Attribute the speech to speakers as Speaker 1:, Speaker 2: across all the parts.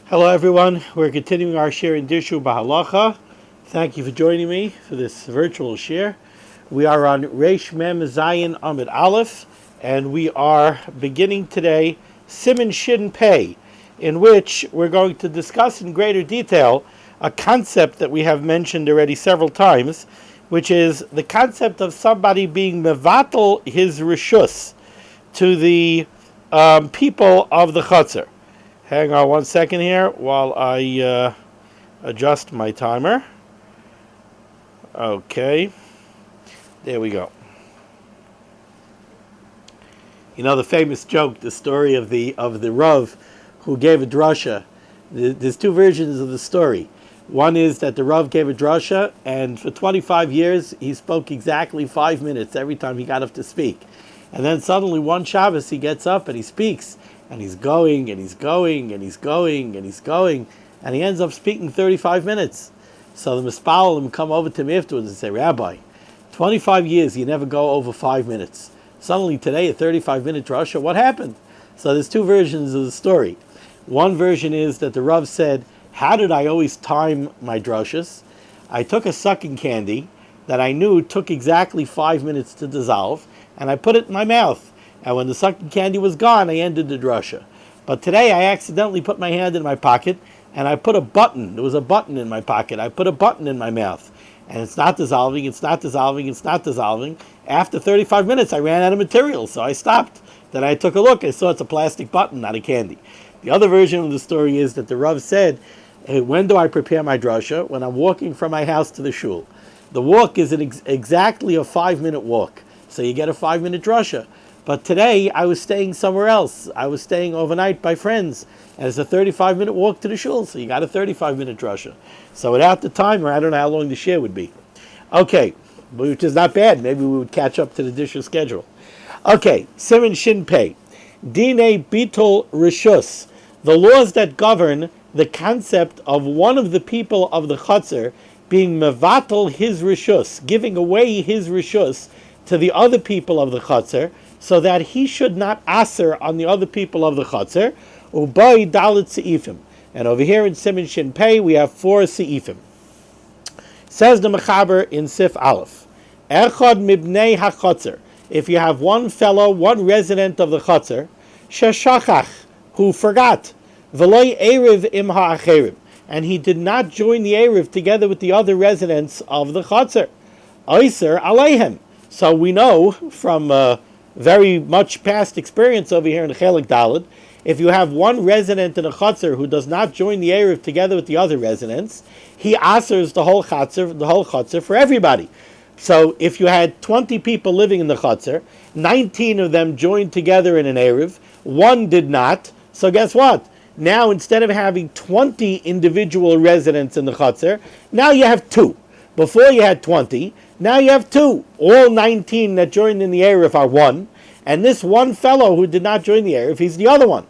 Speaker 1: Hello everyone, we're continuing our share in Dishu Bahalacha. Thank you for joining me for this virtual share. We are on Reish Mem Zayin Amid Aleph, and we are beginning today Siman Shin Pei, in which we're going to discuss in greater detail a concept that we have mentioned already several times, which is the concept of somebody being mevatel his rishus to the people of the chutzner. Hang on one second here while I adjust my timer. Okay, there we go. You know the famous joke, the story of the Rav who gave a drasha. There's two versions of the story. One is that the Rav gave a drasha, and for 25 years he spoke exactly 5 minutes every time he got up to speak. And then suddenly one Shabbos he gets up and he speaks. And he's going, and he's going, and he's going, and he's going, and he ends up speaking 35 minutes. So the Mispalim come over to me afterwards and say, Rabbi, 25 years you never go over 5 minutes. Suddenly today a 35-minute drasha, what happened? So there's two versions of the story. One version is that the Rav said, how did I always time my drashas? I took a sucking candy that I knew took exactly 5 minutes to dissolve, and I put it in my mouth. And when the sucking candy was gone, I ended the drasha. But today I accidentally put my hand in my pocket and I put a button. There was a button in my pocket. I put a button in my mouth. And it's not dissolving, it's not dissolving, it's not dissolving. After 35 minutes, I ran out of material, so I stopped. Then I took a look. I saw it's a plastic button, not a candy. The other version of the story is that the Rav said, hey, when do I prepare my drasha? When I'm walking from my house to the shul. The walk is exactly a 5-minute walk. So you get a 5-minute drasha. But today, I was staying somewhere else. I was staying overnight by friends. And it's a 35-minute walk to the shul, so you got a 35-minute drasha. So without the timer, I don't know how long the share would be. Okay, which is not bad. Maybe we would catch up to the disher schedule. Okay, Siman Shin Pei. Dine Bitul Rishus. The laws that govern the concept of one of the people of the chutzner being mevatel his rishus, giving away his rishus to the other people of the chutzner, so that he should not aser on the other people of the chutzner, ubai dalit seifim. And over here in Siman Shin Pei, we have 4 seifim. Says the Mechaber in Sif Aleph, Echad mibnei hachutzner. If you have one fellow, one resident of the chutzner, sheshachach, who forgot, v'loy erev im ha'acherim, and he did not join the erev together with the other residents of the chutzner, oiser aleihem. So we know from very much past experience over here in Chelik Daled, if you have one resident in a chutzner who does not join the erev together with the other residents, he asers the whole chutzner for everybody. So if you had 20 people living in the chutzner, 19 of them joined together in an erev, one did not. So guess what? Now instead of having 20 individual residents in the chutzner, now you have 2. Before you had 20, now you have 2. All 19 that joined in the erev are 1, and this one fellow who did not join the erev, he's the other one.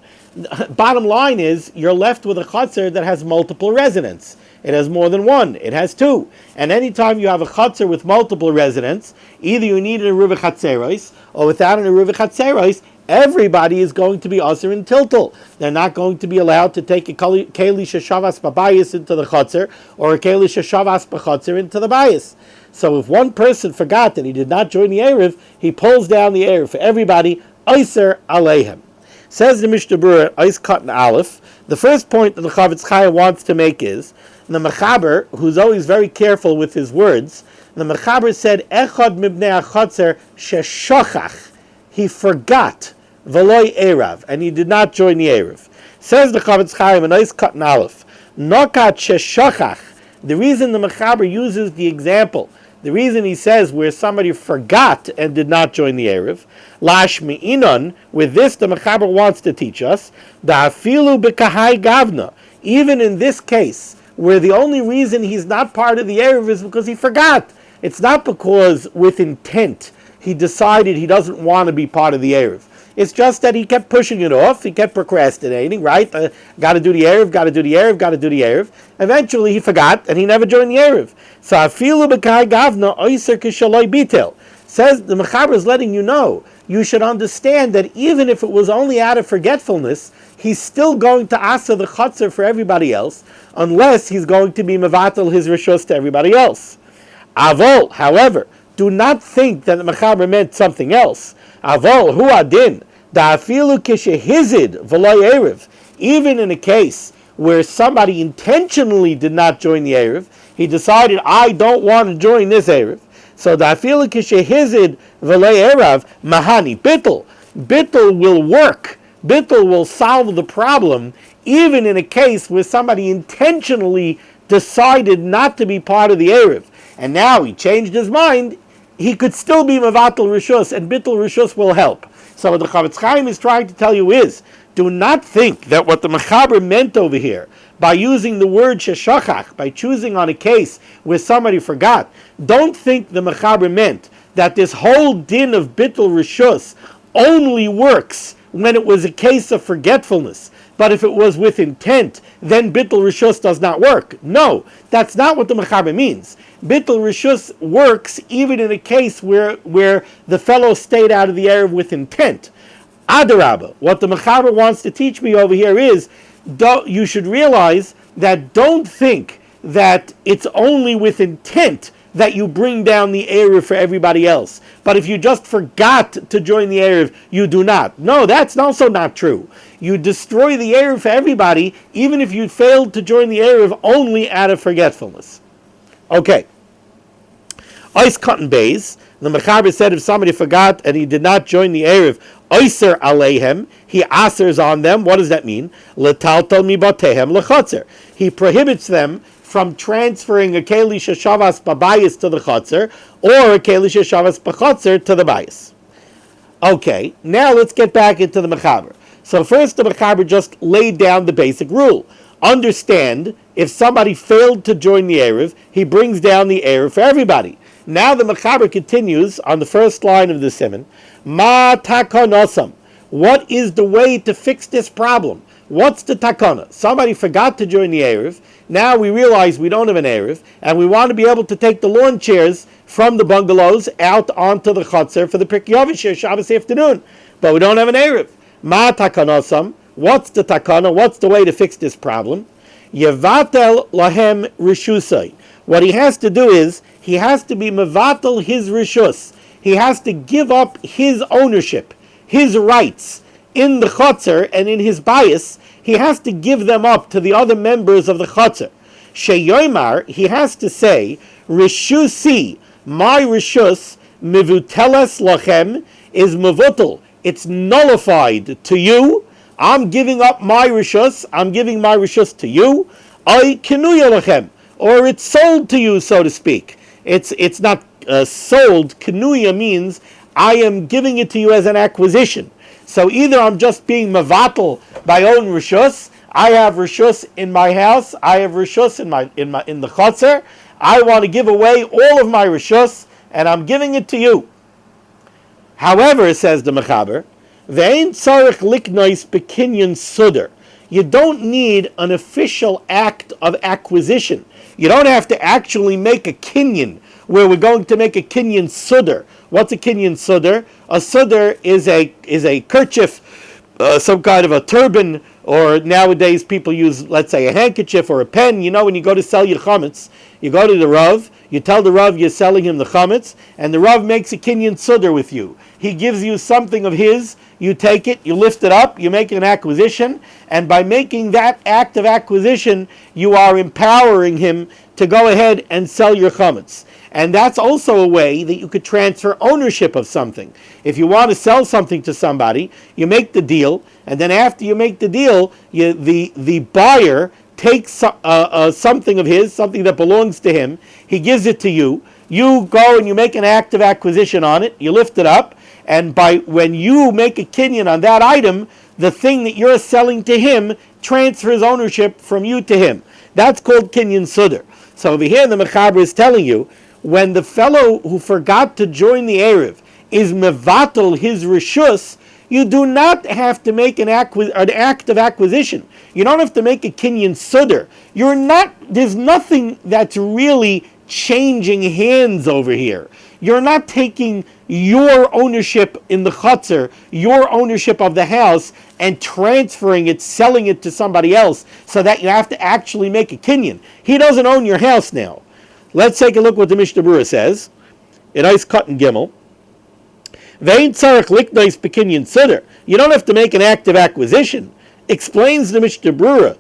Speaker 1: Bottom line is, you're left with a chutzner that has multiple residents. It has more than 1. It has 2. And anytime you have a chutzner with multiple residents, either you need an eruv chatzeros, or without an eruv chatzeros, everybody is going to be aser in tiltal. They're not going to be allowed to take a keli sheshavas babayis into the chutzner, or a keli sheshavas b'chutzner into the bayis. So if one person forgot that he did not join the erev, he pulls down the erev for everybody, oiser aleihem. Says the Mishnah Berurah, Ois Katan Aleph, the first point that the Chavetz Chaim wants to make is, the Mechaber, who's always very careful with his words, the Mechaber said, Echad mibnei ha'chutzner sheshachach, he forgot, v'loy erav, and he did not join the erev. Says the Chavetz Chaim, in Ois Katan Aleph, Nokat sheshachach, the reason the Mechaber uses the example, the reason he says where somebody forgot and did not join the erev, lash mi'inon, with this the Mechaber wants to teach us, da'afilu b'kahai gavna, even in this case, where the only reason he's not part of the erev is because he forgot. It's not because with intent he decided he doesn't want to be part of the erev. It's just that he kept pushing it off. He kept procrastinating, right? Got to do the Erev, got to do the Erev, got to do the Erev. Eventually he forgot and he never joined the Erev. So afilu b'kai gavna oiser kishaloi bitel. Says the Mechaber is letting you know, you should understand that even if it was only out of forgetfulness, he's still going to asa the chutzner for everybody else, unless he's going to be mevatel his rishus to everybody else. Avol, however, do not think that the mechaber meant something else. Avol hu adin da'afilu kishehizid v'lo erev. Even in a case where somebody intentionally did not join the erev, he decided, I don't want to join this erev. So da'afilu kishehizid v'lo erev mahani bittul. Bittul will work. Bittul will solve the problem, even in a case where somebody intentionally decided not to be part of the erev, and now he changed his mind. He could still be mevatel rishus, and bittul rishus will help. So what the Chavetz Chaim is trying to tell you is, do not think that what the mechaber meant over here, by using the word sheshachach, by choosing on a case where somebody forgot, don't think the mechaber meant that this whole din of bittul rishus only works when it was a case of forgetfulness. But if it was with intent, then bittul rishus does not work. No, that's not what the mechaber means. Bittul rishus works even in a case where the fellow stayed out of the erev with intent. Adarabba, what the mechaber wants to teach me over here is, you should realize that don't think that it's only with intent that you bring down the erev for everybody else. But if you just forgot to join the erev, you do not. No, that's also not true. You destroy the erev for everybody, even if you failed to join the erev only out of forgetfulness. Okay. Ois cotton bays. The mechaber said if somebody forgot and he did not join the erev, oiser aleihem, he asers on them. What does that mean? Letaltal mibatehem lechotzer. He prohibits them from transferring a keli sheshavas babayis to the chotzer, or a keli sheshavas b'chotzer to the bayis. Okay, now let's get back into the mechaber. So first the mechaber just laid down the basic rule. Understand, if somebody failed to join the erev, he brings down the erev for everybody. Now the mechaber continues on the first line of the Siman. Ma takonosam. What is the way to fix this problem? What's the takana? Somebody forgot to join the erev. Now we realize we don't have an erev, and we want to be able to take the lawn chairs from the bungalows out onto the chutzner for the Pirkei Avos Shabbos afternoon. But we don't have an erev. Ma takonosam. What's the takana? What's the way to fix this problem? Yevatel lahem rishusai. What he has to do is, he has to be mevatel his rishus. He has to give up his ownership, his rights in the chutzner and in his bias. He has to give them up to the other members of the chutzner. Sheyoymar, he has to say, rishusi, my rishus, mivuteles lachem, is mevutel. It's nullified to you. I'm giving up my rishus. I'm giving my rishus to you. I kinuya lachem, or it's sold to you, so to speak. It's not sold. Kinuya means I am giving it to you as an acquisition. So either I'm just being mevatel my own rishus. I have rishus in my house. I have rishus in the chutzner. I want to give away all of my rishus, and I'm giving it to you. However, says the mechaber, ve'ein tzarich liknois bekinyan suder. You don't need an official act of acquisition. You don't have to actually make a kinyan, where we're going to make a kinyan suder. What's a kinyan suder? A suder is a kerchief, some kind of a turban, or nowadays people use, let's say, a handkerchief or a pen. You know, when you go to sell your chametz, you go to the Rav, you tell the Rav you're selling him the chametz, and the Rav makes a kinyan suder with you. He gives you something of his, you take it, you lift it up, you make an acquisition, and by making that act of acquisition, you are empowering him to go ahead and sell your chametz. And that's also a way that you could transfer ownership of something. If you want to sell something to somebody, you make the deal, and then after you make the deal, the buyer takes something of his, something that belongs to him, he gives it to you, you go and you make an act of acquisition on it, you lift it up, and when you make a kinyan on that item, the thing that you're selling to him transfers ownership from you to him. That's called kinyan suder. So over here the mechaber is telling you, when the fellow who forgot to join the erev is mevatel his rishus, you do not have to make an act of acquisition. You don't have to make a kinyan suder. There's nothing that's really changing hands over here. You're not taking your ownership in the chutzner, your ownership of the house, and transferring it, selling it to somebody else, so that you have to actually make a kinyan. He doesn't own your house now. Let's take a look what the Mishnah Berurah says. In Ice Cut and Gimel. Vein tzarech liknois bekinyan suder. You don't have to make an active acquisition. Explains the Mishnah Berurah.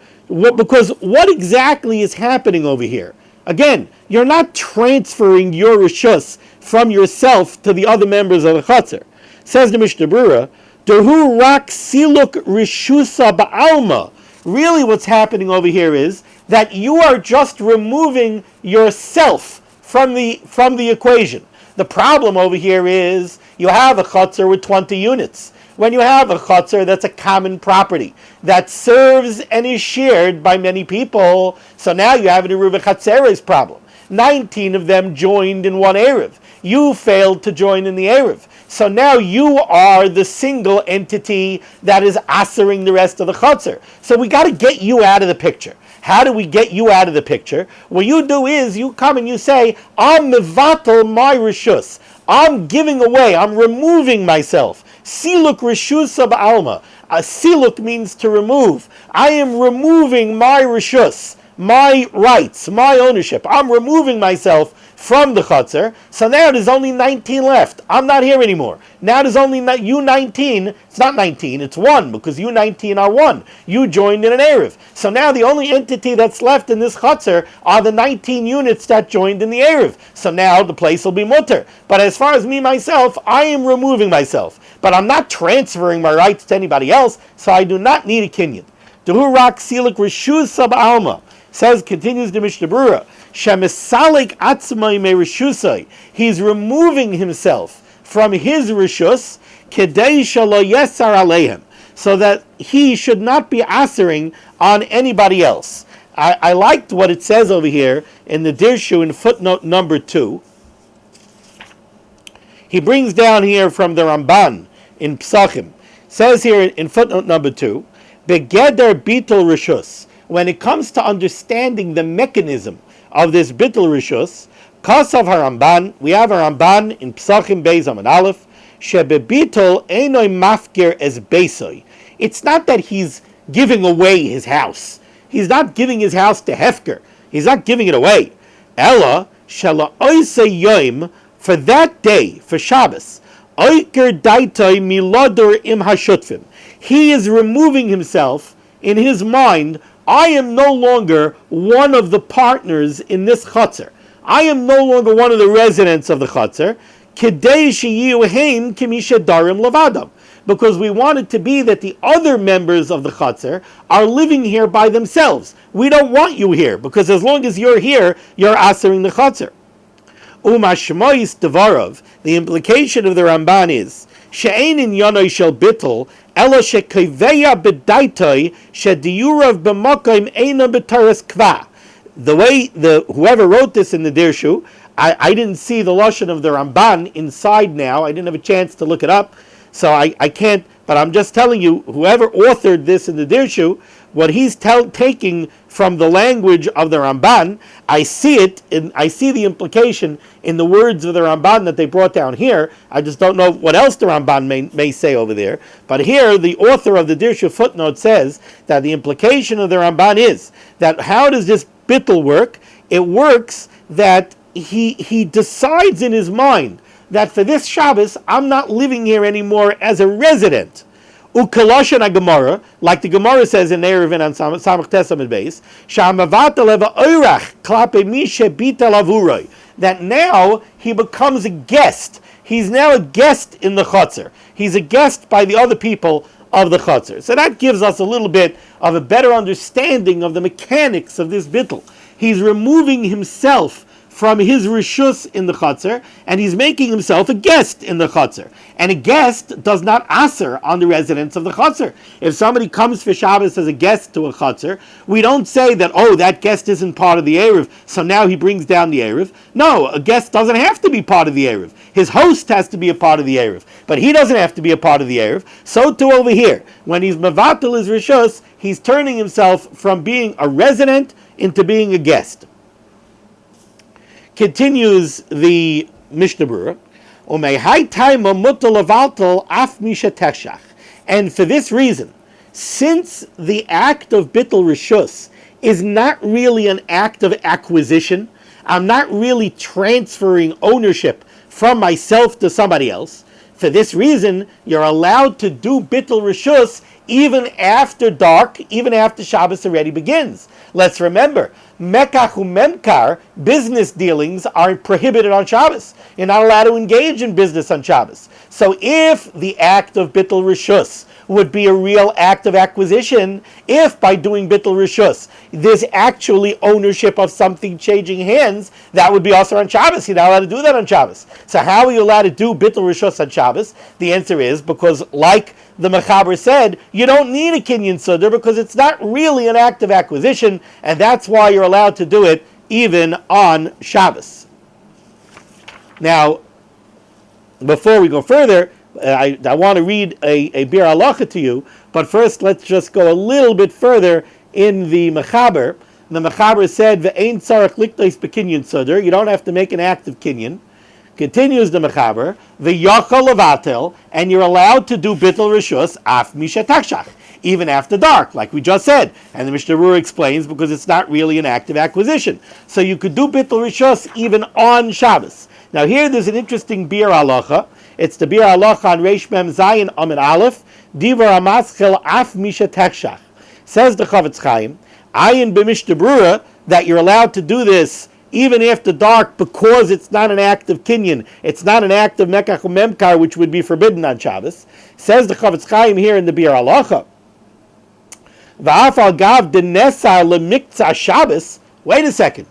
Speaker 1: Because what exactly is happening over here? Again, you're not transferring your rishus from yourself to the other members of the chutzner. Says the Mishnah Berurah, Dehu rak siluk rishusa ba'alma. Really what's happening over here is that you are just removing yourself from the equation. The problem over here is you have a chutzner with 20 units. When you have a chutzner that's a common property that serves and is shared by many people, so now you have an Eruv Chatzeres problem. 19 of them joined in one Erev. You failed to join in the Erev. So now you are the single entity that is asering the rest of the chutzner. So we got to get you out of the picture. How do we get you out of the picture? What you do is you come and you say, I'm mevatel my rishus. I'm giving away, I'm removing myself. Siluk rishusa ba'alma. Siluk means to remove. I am removing my rishus, my rights, my ownership. I'm removing myself from the chutzner. So now there's only 19 left. I'm not here anymore. Now there's only you 19. It's not 19, it's 1, because you 19 are 1. You joined in an Erev. So now the only entity that's left in this chutzner are the 19 units that joined in the Erev. So now the place will be mutter. But as far as me, myself, I am removing myself. But I'm not transferring my rights to anybody else, so I do not need a kinyan. Dehu rak silik rishus sab alma. Says, continues the Mishnah Berurah, Shemisalik atzmai me rishusai. He's removing himself from his rishus, kedei shalo yesar aleihem, so that he should not be asering on anybody else. I liked what it says over here in the Dirshu in footnote number 2. He brings down here from the Ramban in Psachim. Says here in footnote number 2, Begeder bitul rishus. When it comes to understanding the mechanism of this bitul rishus, Kasav HaRamban, we have a Ramban in Psachim Beis Amud Aleph, Shebebitul einoi mafkir es beisoi. It's not that he's giving away his house. He's not giving his house to Hefker. He's not giving it away. Ella shela oisei yoim, for that day, for Shabbos, oiker daitoi miladur im hashutfim. He is removing himself in his mind. I am no longer one of the partners in this chutzner. I am no longer one of the residents of the chutzner. Kedei sheyiu heim kimisha darim levadam. Because we want it to be that the other members of the chutzner are living here by themselves. We don't want you here, because as long as you're here, you're asering the chutzner. Umashmois devarav, the implication of the Ramban is, she'ein in yonoi shel bittul, ela shekeveya bedaitoi shediyurav b'makom eina b'taras kva. The way whoever wrote this in the Dirshu, I didn't see the lashon of the Ramban inside now. I didn't have a chance to look it up, so I can't. But I'm just telling you, whoever authored this in the Dirshu, what he's taking from the language of the Ramban, I see it, I see the implication in the words of the Ramban that they brought down here. I just don't know what else the Ramban may say over there. But here, the author of the Dirshu footnote says that the implication of the Ramban is that how does this bittul work? It works that he decides in his mind that for this Shabbos, I'm not living here anymore as a resident. Ukaloshan a-Gemara, like the Gemara says in Erevin and Samach Tesamid Beis, Sha'amavatal eva oirach klape mi shebital avuroi, that now he becomes a guest. He's now a guest in the chutzner. He's a guest by the other people of the chutzner. So that gives us a little bit of a better understanding of the mechanics of this bittul. He's removing himself from his rishus in the chutzner, and he's making himself a guest in the chutzner. And a guest does not aser on the residents of the chutzner. If somebody comes for Shabbos as a guest to a chutzner, we don't say that, oh, that guest isn't part of the Erev, so now he brings down the Erev. No, a guest doesn't have to be part of the Erev. His host has to be a part of the Erev, but he doesn't have to be a part of the Erev. So too over here, when he's mevatel his rishus, he's turning himself from being a resident into being a guest. Continues the Mishnah Berurah, and for this reason, since the act of bittul rishus is not really an act of acquisition, I'm not really transferring ownership from myself to somebody else. For this reason, you're allowed to do bittul rishus even after dark, even after Shabbos already begins. Let's remember, mekach umemkar, business dealings, are prohibited on Shabbos. You're not allowed to engage in business on Shabbos. So if the act of bittul rishus would be a real act of acquisition, if by doing bittul rishus there's actually ownership of something changing hands, that would be also on Shabbos. You're not allowed to do that on Shabbos. So how are you allowed to do bittul rishus on Shabbos? The answer is because, like the Mechaber said, you don't need a kinyan sudar because it's not really an act of acquisition, and that's why you're allowed to do it even on Shabbos. Now, before we go further, I want to read a Bir Halacha to you, but first let's just go a little bit further in the Mechaber. The Mechaber said, "Ve'ein tzarich liktos b'kinyan sudar." You don't have to make an act of kinyan. Continues the Mechaber, "V'yachal levatel," and you're allowed to do bittul rishus af mishatachshach, even after dark, like we just said. And the Mishnah Berurah explains because it's not really an act of acquisition. So you could do bittul rishus even on Shabbos. Now here there's an interesting Bir Halacha. It's the Bir Halacha on Reish Mem Zayin Amid Aleph, Divar Amaschel Af Misha Tekshach. Says the Chavetz Chaim, Ayin b'Mishnah Berurah, that you're allowed to do this even after dark because it's not an act of kinyan. It's not an act of mekach umemkar, which would be forbidden on Shabbos. Says the Chavetz Chaim here in the Bir Halacha, V'af al gav denesa lemiktzah Shabbos. Wait a second.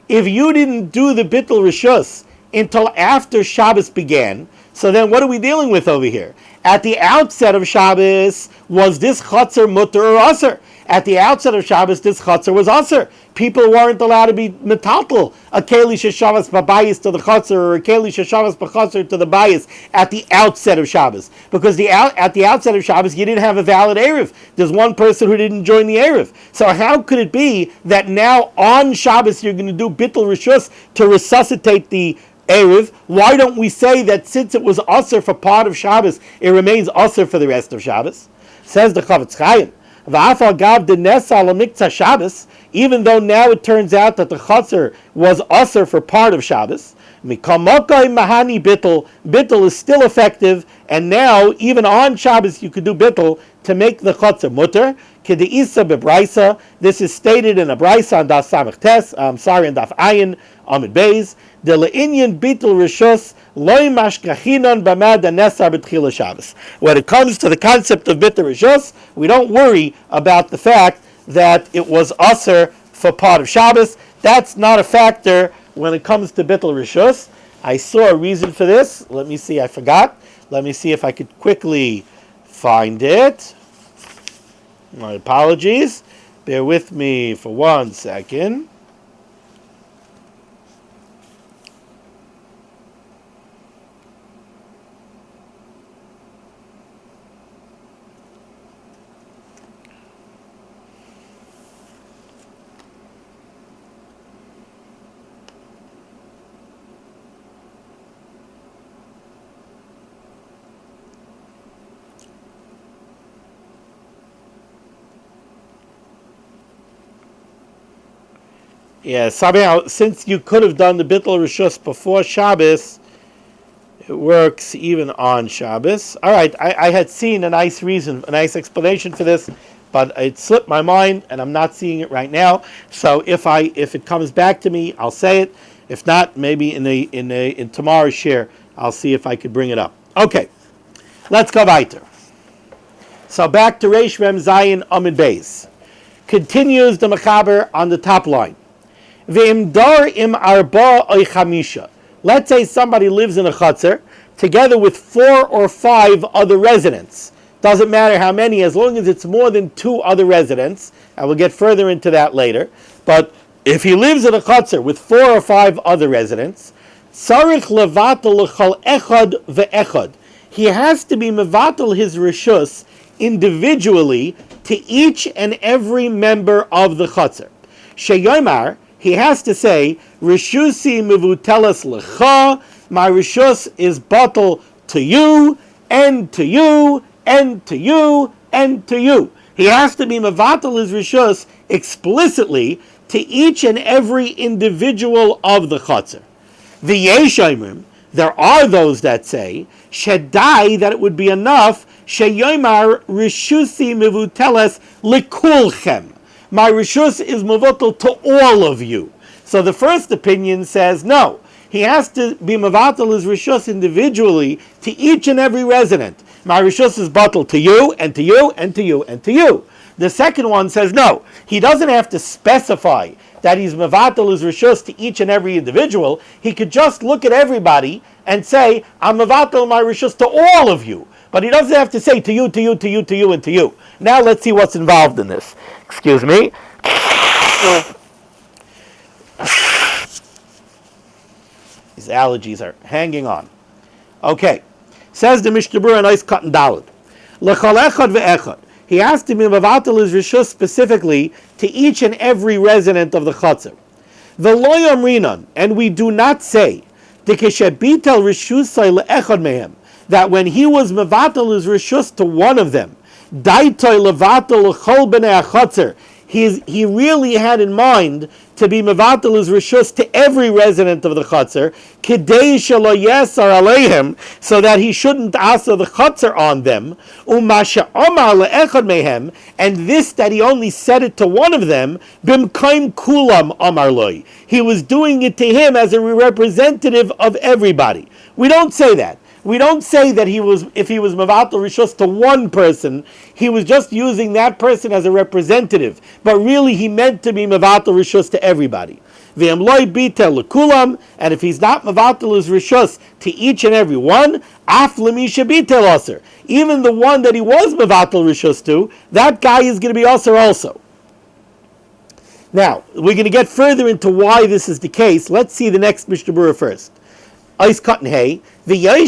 Speaker 1: If you didn't do the bittul rishus until after Shabbos began, so then what are we dealing with over here? At the outset of Shabbos, was this chutzner mutter or aser? At the outset of Shabbos, this chutzner was aser. People weren't allowed to be metaltal, a keli sheshavas b'bayis to the chutzner, or a keli sheshavas b'chutzner to the bayis at the outset of Shabbos. Because at the outset of Shabbos, you didn't have a valid Erev. There's one person who didn't join the Erev. So how could it be that now on Shabbos you're going to do bittul rishus to resuscitate the Erev? Why don't we say that since it was Aser for part of Shabbos, it remains Aser for the rest of Shabbos? Says the Chavetz Chaim, V'afal gav denesa lemiktzah Shabbos, even though now it turns out that the Chatzar was Aser for part of Shabbos, Mikamokai mahani bittul, bittul is still effective, and now even on Shabbos you could do bittul to make the Chatzar mutter. Kedeisa bebraisa, this is stated in a braisa on Daf Samech Tes, on Daf Ayin, Amid Beis, de le'inyan bittul rishus loy mashkachinon b'mad anesar b'tchila Shabbos. When it comes to the concept of bittul rishus, we don't worry about the fact that it was aser for part of Shabbos. That's not a factor when it comes to bittul rishus. I saw a reason for this. Let me see, I forgot. Let me see if I could quickly find it. My apologies. Bear with me for 1 second. Yeah, somehow, since you could have done the bittul rishus before Shabbos, it works even on Shabbos. All right, I had seen a nice reason, a nice explanation for this, but it slipped my mind, and I'm not seeing it right now. So if it comes back to me, I'll say it. If not, maybe in tomorrow's share, I'll see if I could bring it up. Okay, let's go weiter. So back to Reish Mem Zayin Amid Beis. Continues the Mechaber on the top line. Ve'imdar im arba oy chamisha. Let's say somebody lives in a chutzner together with 4 or 5 other residents. Doesn't matter how many, as long as it's more than 2 other residents. I will get further into that later. But if he lives in a chutzner with 4 or 5 other residents, tzarich levatel l'chol echad ve'echad. He has to be mevatel his rishus individually to each and every member of the chutzner. Sheyomar, he has to say, Rishusi mivutelas lecha, my rishus is batel to you, and to you, and to you, and to you. He has to be mevatel his rishus explicitly to each and every individual of the chotzer. V'yesh omrim, there are those that say, shedai, that it would be enough, sheyoymar rishusi mevuteles likulchem. My rishus is mevatel to all of you. So the first opinion says no. He has to be mevatel his rishus individually to each and every resident. My rishus is batel to you, and to you, and to you, and to you. The second one says no. He doesn't have to specify that he's mevatel his rishus to each and every individual. He could just look at everybody and say, I'm mevatel my rishus to all of you. But he doesn't have to say to you, to you, to you, to you, and to you. Now let's see what's involved in this. Excuse me. These allergies are hanging on. Okay. Says the Mishnah Berurah, nice cut and daled. L'chol echad ve'echad. He has to be mevatel his rishus specifically to each and every resident of the chotzer. V'lo yomrinan, and we do not say, dekeshebitel rishusay le'echad mehem, that when he was mevatel his rishus to one of them, daitoi levatel l'chol b'nei achotzer, he really had in mind to be mevatel his rishus to every resident of the chotzer, kidei shelo yesar aleihem, so that he shouldn't asa the chotzer on them, umasha omar leechad mehem, and this that he only said it to one of them, bimkaim kulam omar loi. He was doing it to him as a representative of everybody. We don't say that. We don't say that if he was mevatel rishus to one person, he was just using that person as a representative, but really he meant to be mevatel rishus to everybody. V'em loy bitel lekulam, and if he's not mevatel his rishus to each and every one, af lemisha bitel aser, even the one that he was mevatel rishus to, that guy is going to be aser also. Now we're going to get further into why this is the case. Let's see the next Mishnah Berurah first. Ice cut and hay. There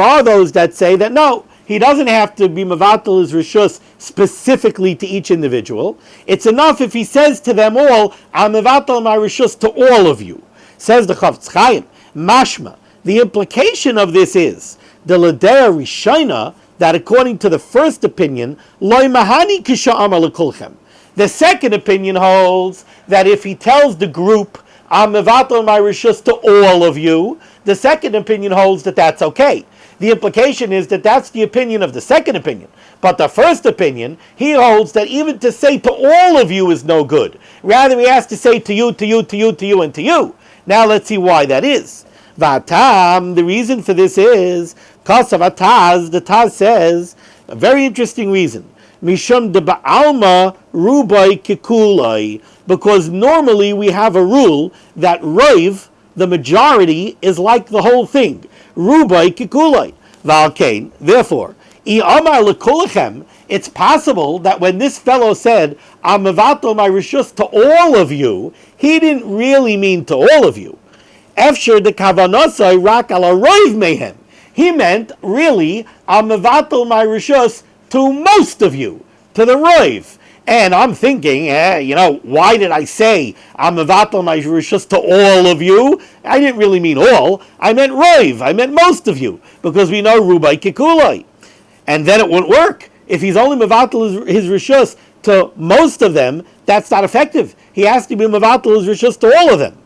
Speaker 1: are those that say that no, he doesn't have to be mevatel his rishus specifically to each individual. It's enough if he says to them all, I'm mevatel my rishus to all of you. Says the Chafetz Chaim, mashma. The implication of this is the ledea rishayna, that according to the first opinion, loy mahani kisha amar lekulchem. The second opinion holds that if he tells the group, I'm mevatel my rishus to all of you, the second opinion holds that that's okay. The implication is that that's the opinion of the second opinion. But the first opinion, he holds that even to say to all of you is no good. Rather, he has to say to you, to you, to you, to you, and to you. Now let's see why that is. Vatam, the reason for this is, Kasav Ataz, the Taz says, a very interesting reason. Mishum de ba'alma rubai kikulai, because normally we have a rule that roiv, the majority, is like the whole thing. Rubai kikulai. Valkain. Therefore, I amar lekulchem, it's possible that when this fellow said, I'm mevatel my rishus to all of you, he didn't really mean to all of you. Efshir de kavanasai rak ala roiv mehem. He meant, really, I'm mevatel my rishus to most of you, to the roiv. And I'm thinking, why did I say I'm mevatel my rishus to all of you? I didn't really mean all. I meant roiv. I meant most of you, because we know rubai kikulai. And then it wouldn't work. If he's only mevatel his rishus to most of them, that's not effective. He has to be mevatel his rishus to all of them.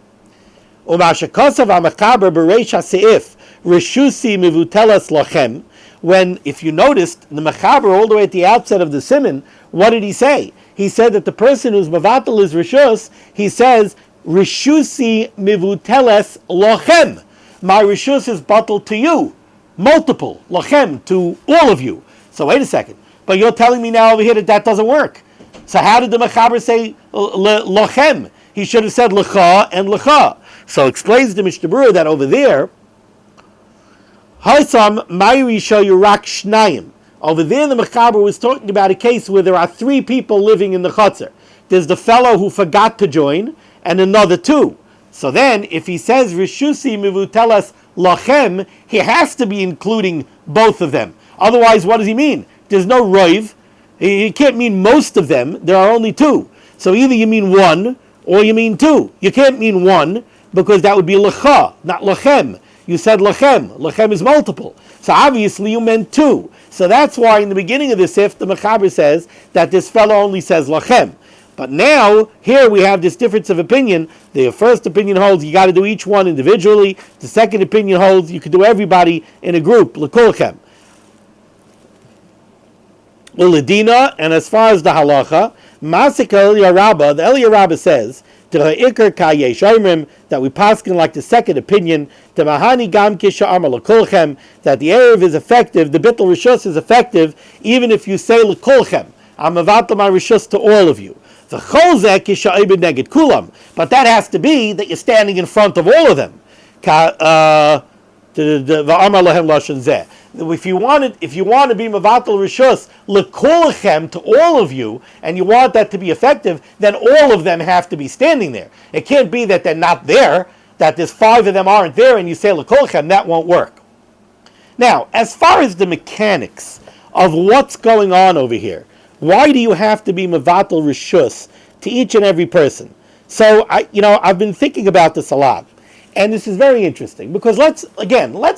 Speaker 1: Umashakasav amachaber bereisha seif rishusi mevutelas lachem. When, if you noticed, the Mechaber, all the way at the outset of the Siman, what did he say? He said that the person who's mevatel his rishus, he says, Rishusi mivuteles lochem. My rishus is batel to you. Multiple. Lochem, to all of you. So wait a second. But you're telling me now over here that doesn't work. So how did the Mechaber say lochem? He should have said lecha and lecha. So explains the Mishnah Berurah that over there, Haisam Mayri Shoyurak Shnayim. Over there, the Mechaber was talking about a case where there are 3 people living in the chutzner. There's the fellow who forgot to join, and another 2. So then, if he says Rishusi Mivutelas Lachem, he has to be including both of them. Otherwise, what does he mean? There's no roiv. He can't mean most of them. There are only 2. So either you mean 1 or you mean 2. You can't mean 1 because that would be lecha, not lachem. You said lachem. Lachem is multiple. So obviously you meant two. So that's why in the beginning of the Seif, the Mechaber says that this fellow only says lachem. But now, here we have this difference of opinion. The first opinion holds you got to do each one individually. The second opinion holds you can do everybody in a group, l'kolchem. Uladina, and as far as the halacha, Masik Eliyah Rabbah, the Eliyah Rabbah says, that we paskin like the second opinion, that the Erev is effective, the Bittul Rishus is effective, even if you say l'kolchem, I'm avatal my Rishus to all of you. But that has to be that you're standing in front of all of them. If you want to be mavatal rishus lekolchem to all of you, and you want that to be effective, then all of them have to be standing there. It can't be that they're not there, that there's 5 of them aren't there, and you say lekolchem. That won't work. Now, as far as the mechanics of what's going on over here, why do you have to be mavatal rishus to each and every person? So I've been thinking about this a lot, and this is very interesting because let's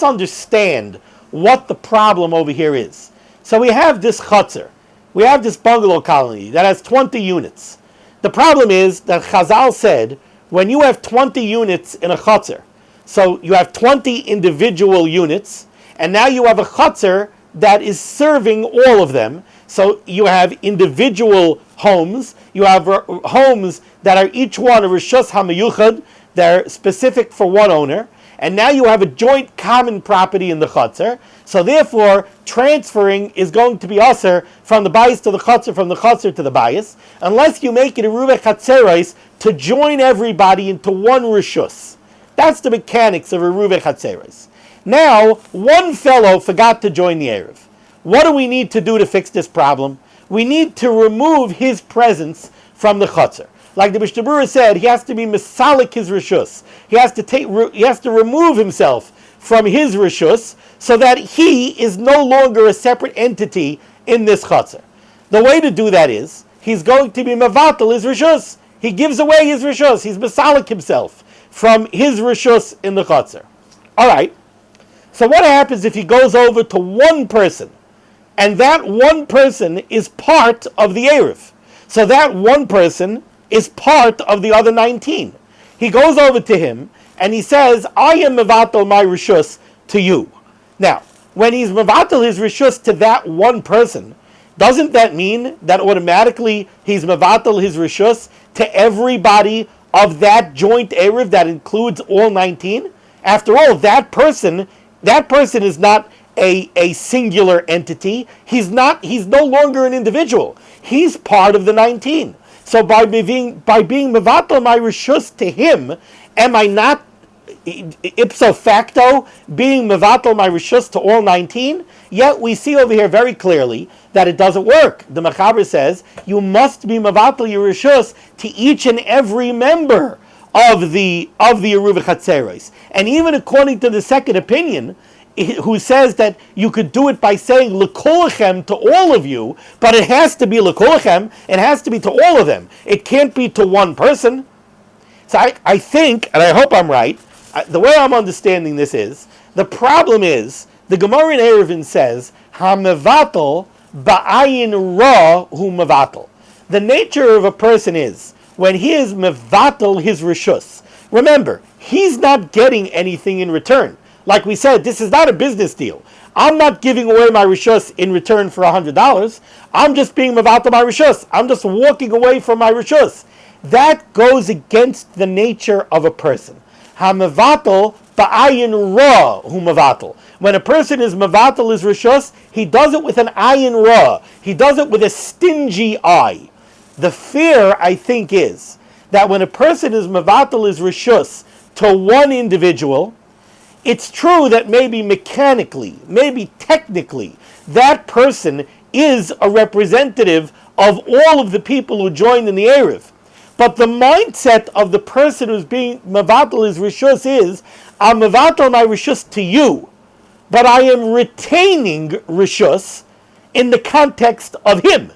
Speaker 1: understand what the problem over here is. So we have this chutzner, we have this bungalow colony that has 20 units. The problem is that Chazal said when you have 20 units in a chutzner, so you have 20 individual units, and now you have a chutzner that is serving all of them. So you have individual homes, you have homes that are each one a Rishus HaMeyuchad, they're specific for one owner, and now you have a joint common property in the chutzner, so therefore transferring is going to be usher from the bayis to the chutzner, from the chutzner to the bayis, unless you make it a Ruveh Chatzeros to join everybody into one Rishus. That's the mechanics of a Ruveh Chatzeros. Now, one fellow forgot to join the Erev. What do we need to do to fix this problem? We need to remove his presence from the chutzner. Like the Berurah said, he has to be mesalik his rishus. He has to remove himself from his rishus so that he is no longer a separate entity in this chutzner. The way to do that is he's going to be mavatal his rishus. He gives away his rishus. He's mesalik himself from his rishus in the chutzner. All right. So what happens if he goes over to one person? And that one person is part of the Erev. So that one person is part of the other 19. He goes over to him and he says, I am mevatel my rishus to you. Now, when he's mevatel his rishus to that one person, doesn't that mean that automatically he's mevatel his rishus to everybody of that joint Erev that includes all 19? After all, that person is not a singular entity. He's no longer an individual. He's part of the 19. So by being mevatel my rishus to him, am I not ipso facto being mevatel my rishus to all 19? Yet we see over here very clearly that it doesn't work. The Mechaber says you must be mevatel your rishus to each and every member of the Eruvah Chatzeros. And even according to the second opinion, who says that you could do it by saying lekolchem to all of you, but it has to be lekolchem, it has to be to all of them. It can't be to one person. So I think, and I hope I'm right, the way I'm understanding this is, the problem is, the Gemara in Eruvin says, ha-mevatel ba'ayin ra hu mevatel. The nature of a person is, when he is mevatel his rishus, remember, he's not getting anything in return. Like we said, this is not a business deal. I'm not giving away my rishus in return for $100. I'm just being mevatel my rishus. I'm just walking away from my rishus. That goes against the nature of a person. Ha-mevatel ba'ayin ra hu mevatel. When a person is mevatel his rishus, he does it with an ayin ra. He does it with a stingy eye. The fear, I think, is that when a person is mevatel his rishus to one individual, it's true that maybe mechanically, maybe technically, that person is a representative of all of the people who joined in the Erev. But the mindset of the person who's being mevatel his rishus is, I'm mevatel my rishus to you, but I am retaining rishus in the context of him,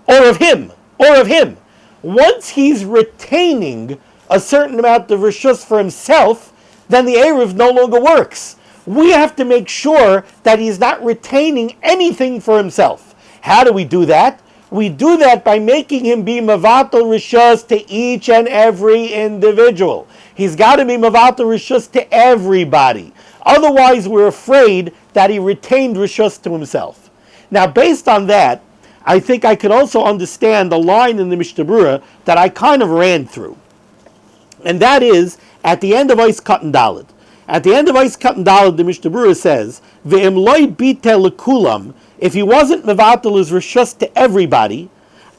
Speaker 1: or of him, or of him. Once he's retaining a certain amount of rishus for himself, then the Eruv no longer works. We have to make sure that he's not retaining anything for himself. How do we do that? We do that by making him be Mavatal Rishus to each and every individual. He's got to be Mavatal Rishus to everybody. Otherwise, we're afraid that he retained Rishus to himself. Now, based on that, I think I could also understand the line in the Mishnah Berurah that I kind of ran through. And that is, at the end of Ois Katan Daled. At the end of Ois Katan Daled, the Mishnah Berurah says, Ve'im loy bitel lekulam, if he wasn't mevatel his rishus to everybody,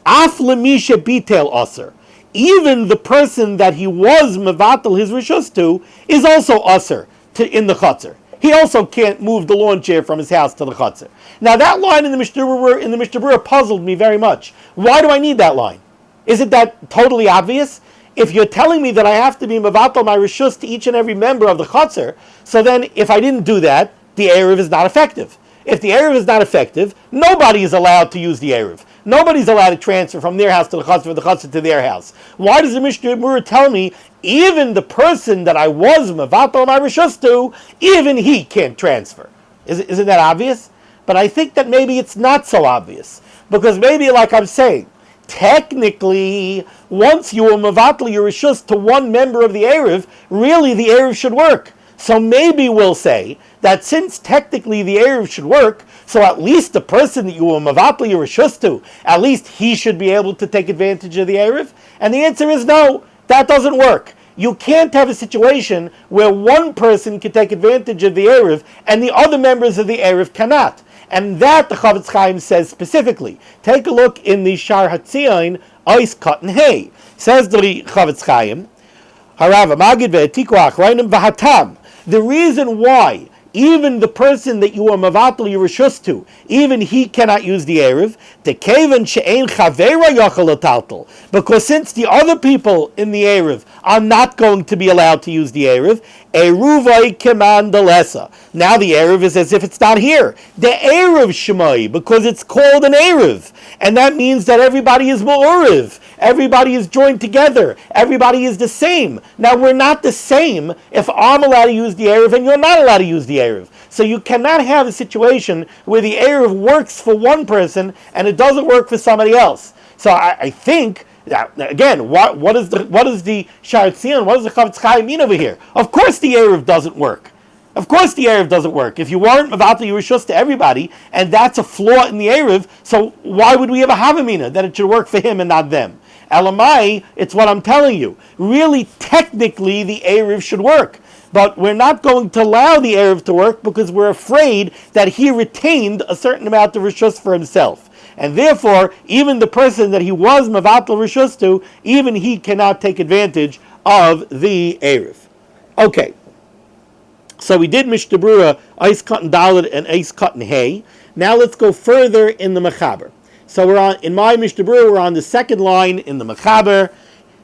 Speaker 1: af lemisha bitel aser, even the person that he was mevatel his rishus to is also aser in the chutzner. He also can't move the lawn chair from his house to the chutzner. Now that line in the Mishnah Berurah puzzled me very much. Why do I need that line? Isn't that totally obvious? If you're telling me that I have to be mevatel my rishus to each and every member of the chutzner, so then if I didn't do that, the eruv is not effective. If the eruv is not effective, nobody is allowed to use the eruv. Nobody's allowed to transfer from their house to the chutzner, or the chutzner to their house. Why does the Mishnah Berurah tell me even the person that I was mevatel my rishus to, even he can't transfer? Isn't that obvious? But I think that maybe it's not so obvious, because maybe, like I'm saying, technically, once you were mevatel your rishus to one member of the eruv, really the eruv should work. So maybe we'll say that since technically the eruv should work, so at least the person that you were mevatel your rishus to, at least he should be able to take advantage of the eruv. And the answer is no, that doesn't work. You can't have a situation where one person can take advantage of the eruv and the other members of the eruv cannot. And that the Chavetz Chaim says specifically. Take a look in the Shar Hatzion, Ois Katan Hey. Says the Chavetz Chaim, Harav Magid ve'etiku achrayim v'hatam. The reason why even the person that you are mevatel your rishus to, even he cannot use the eruv, tekeven she'ein chavera yachal letaltel, because since the other people in the eruv are not going to be allowed to use the eruv, eruvai keman delesa. Now the eruv is as if it's not here. The eruv shemai, because it's called an eruv, and that means that everybody is ma'uriv. Everybody is joined together. Everybody is the same. Now, we're not the same if I'm allowed to use the eruv and you're not allowed to use the eruv. So you cannot have a situation where the eruv works for one person and it doesn't work for somebody else. So I think that, again, what is the Shar Tzion, what does the Chavetz Chaim mean over here? Of course the eruv doesn't work. Of course the eruv doesn't work. If you weren't mevatel your rishus to everybody, and that's a flaw in the eruv, so why would we have a havamina that it should work for him and not them? Elamai, it's what I'm telling you. Really, technically, the eruv should work. But we're not going to allow the eruv to work because we're afraid that he retained a certain amount of rishus for himself. And therefore, even the person that he was mevatel rishus to, even he cannot take advantage of the eruv. Okay. So we did Mishnah Berurah, Ois Katan Daled and Ois Katan Hey. Now let's go further in the Mechaber. So we're on, in my Mishnah Berurah, we're on the second line in the Mechaber.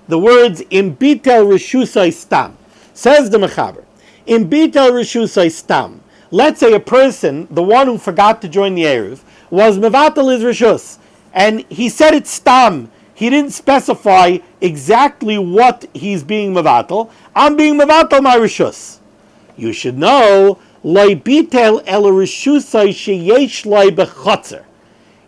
Speaker 1: The words, Im bitel reshusai stam. Says the Mechaber, Im bitel reshusai stam. Let's say a person, the one who forgot to join the eruv, was mevatel his reshus, and he said it's stam. He didn't specify exactly what he's being mevatel. I'm being mevatel my reshus. You should know, Loi bitel el reshusai sheyesh loi bechotzer.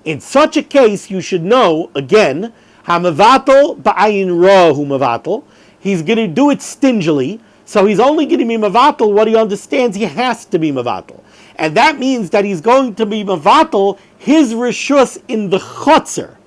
Speaker 1: In such a case, you should know, again, ha-mevatel ba'ayin ra hu mevatel. He's going to do it stingily, so he's only going to be mevatel what he understands he has to be mevatel. And that means that he's going to be mevatel his reshus in the chotzer,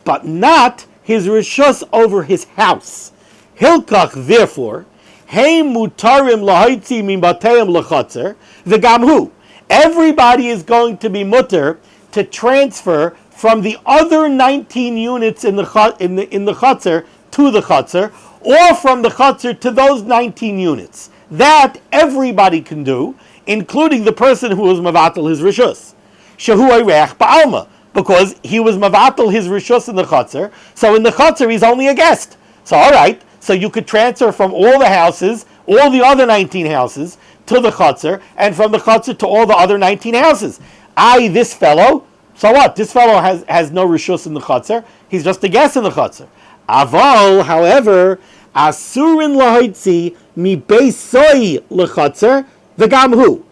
Speaker 1: but not his reshus over his house. Hilkach, therefore, hey mutarim lahaitzi min batayim lechotzer, v'gam hu. Everybody is going to be mutter to transfer from the other 19 units in the chutzner to the chutzner, or from the chutzner to those 19 units. That everybody can do, including the person who was mevatel his rishus. Shehu eirech ba'alma, because he was mevatel his rishus in the chutzner, so in the chutzner he's only a guest. So all right, so you could transfer from all the houses, all the other 19 houses, to the chutzner, and from the chutzner to all the other 19 houses. This fellow, so what? This fellow has no rishus in the chutzner. He's just a guest in the chutzner. Aval, however, Asurin lahaitzi mi beisoi lechatzer v'gamhu.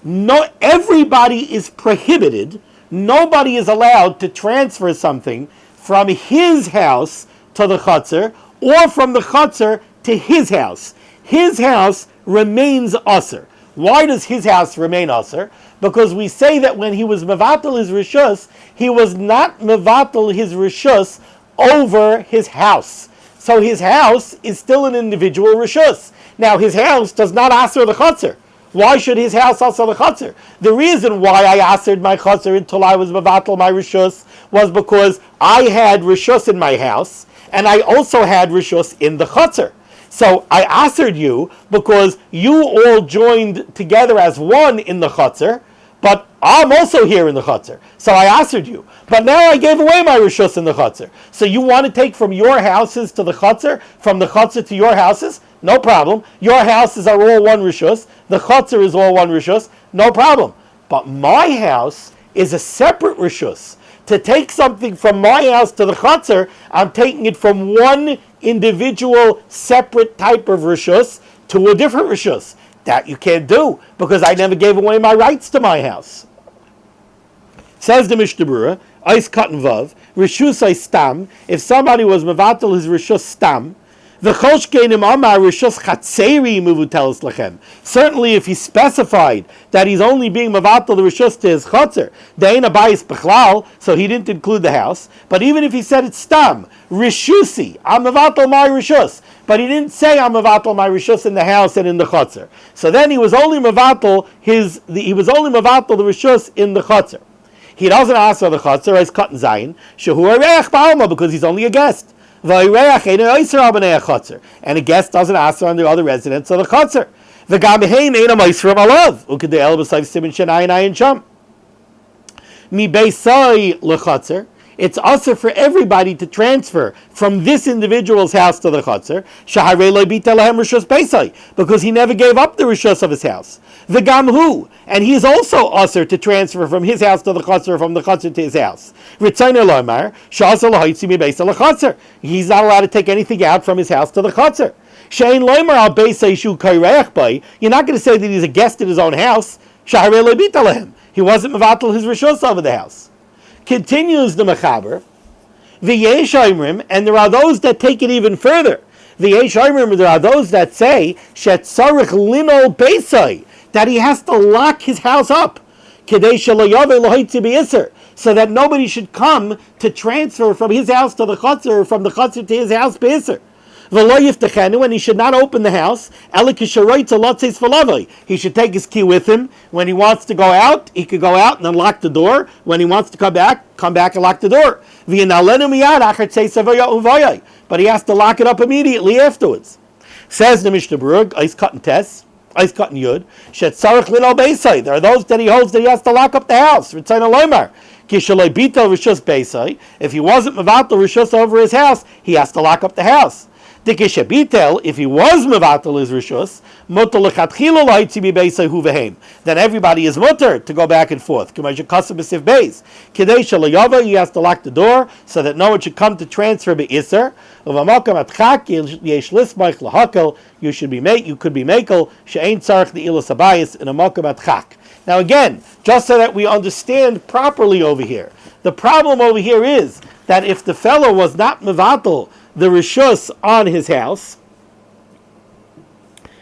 Speaker 1: No, everybody is prohibited. Nobody is allowed to transfer something from his house to the chutzner or from the chutzner to his house. His house remains usher. Why does his house remain usher? Because we say that when he was mevatel his rishus, he was not mevatel his rishus over his house. So his house is still an individual rishus. Now his house does not aser the chutzner. Why should his house aser the chutzner? The reason why I asered my chutzner until I was mevatel my rishus was because I had rishus in my house and I also had rishus in the chutzner. So I asered you because you all joined together as one in the chutzner, but I'm also here in the chutzner. So I asered you. But now I gave away my rishus in the chutzner. So you want to take from your houses to the chutzner, from the chutzner to your houses? No problem. Your houses are all one rishus. The chutzner is all one rishus. No problem. But my house is a separate rishus. To take something from my house to the chutzner, I'm taking it from one individual separate type of rishus to a different rishus. That you can't do because I never gave away my rights to my house. Says the Mishnah Berurah, Eis Katan Vav, Rishus Eis Stam, if somebody was mevatel his Rishus Stam, V'chosh Geinim Amar Rishus Chatzeri Muvutelis Lechem. Certainly if he specified that he's only being mevatel the Rishus to his Chotzer, De'ein Abayis Bechlal, so he didn't include the house, but even if he said it's Stam, Rishusi, I'm mevatel my Rishus, but he didn't say I'm mevatel my Rishus in the house and in the Chotzer. So then he was only mevatel the Rishus in the Chotzer. He doesn't ask for the chutzner as Katan Zayin, shehu areach ba'alma, because he's only a guest. V'areach ein oiser abanei chutzner, and a guest doesn't ask on the other residents of the chutzner. V'gam hein ein oiser alav, ukadei el b'sayv siman shenayin ayin sham. Mi beisai lechutzner. It's also for everybody to transfer from this individual's house to the chutzner, shaharei lo bita lahem rishus beisai, because he never gave up the rishus of his house. The gamhu, and he is also usher to transfer from his house to the chutzner, from the chutzner to his house. Ritzainer loymar shasal haitzi mi beisai lechutzner. He's not allowed to take anything out from his house to the chutzner. Shein loymar al beisai shu kaireach bay. You're not going to say that he's a guest in his own house. Shaharei lo bita lahem. He wasn't mevatel his rishus over the house. Continues the Mechaber, V'yesh Oimrim, and there are those that take it even further. V'yesh Oimrim, there are those that say, Shetzarich linol beisai, that he has to lock his house up, Kedei shelo yaveh lohaitzi b'yisser, so that nobody should come to transfer from his house to the chutzner, or from the chutzner to his house b'yisser. And he should not open the house. He should take his key with him. When he wants to go out, he could go out and unlock the door. When he wants to come back and lock the door. But he has to lock it up immediately afterwards. Says the Mishnah Berurah, Eis Katan Tes, Eis Katan Yud, Shetzarich Lino Beisai. There are those that he holds that he has to lock up the house. If he wasn't mevatel rishus over his house, he has to lock up the house. If he was mevatel his rishus, then everybody is mutter to go back and forth. He has to lock the door so that no one should come to transfer be'isser. You could be mekel she'ein tzarich the ilas abayis in a makam atchak. Now again, just so that we understand properly over here, the problem over here is that if the fellow was not mevatel the rishus on his house,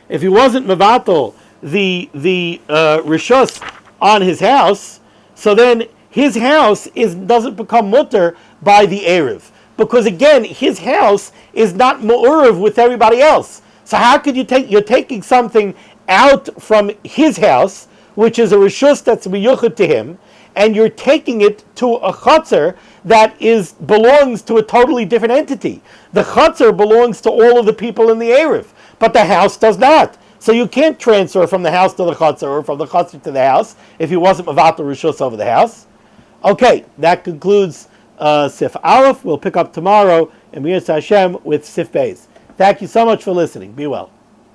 Speaker 1: if he wasn't mevatel the rishus on his house, so then his house doesn't become mutter by the erev, because again his house is not mu'urav with everybody else. So how could you're taking something out from his house, which is a rishus that's miyuchad to him, and you're taking it to a chutzner that belongs to a totally different entity. The chutzner belongs to all of the people in the erev, but the house does not. So you can't transfer from the house to the chutzner or from the chutzner to the house if he wasn't mevatel rishus over the house. Okay, that concludes Sif Aleph. We'll pick up tomorrow in Mir Hashem with Sif Beis. Thank you so much for listening. Be well.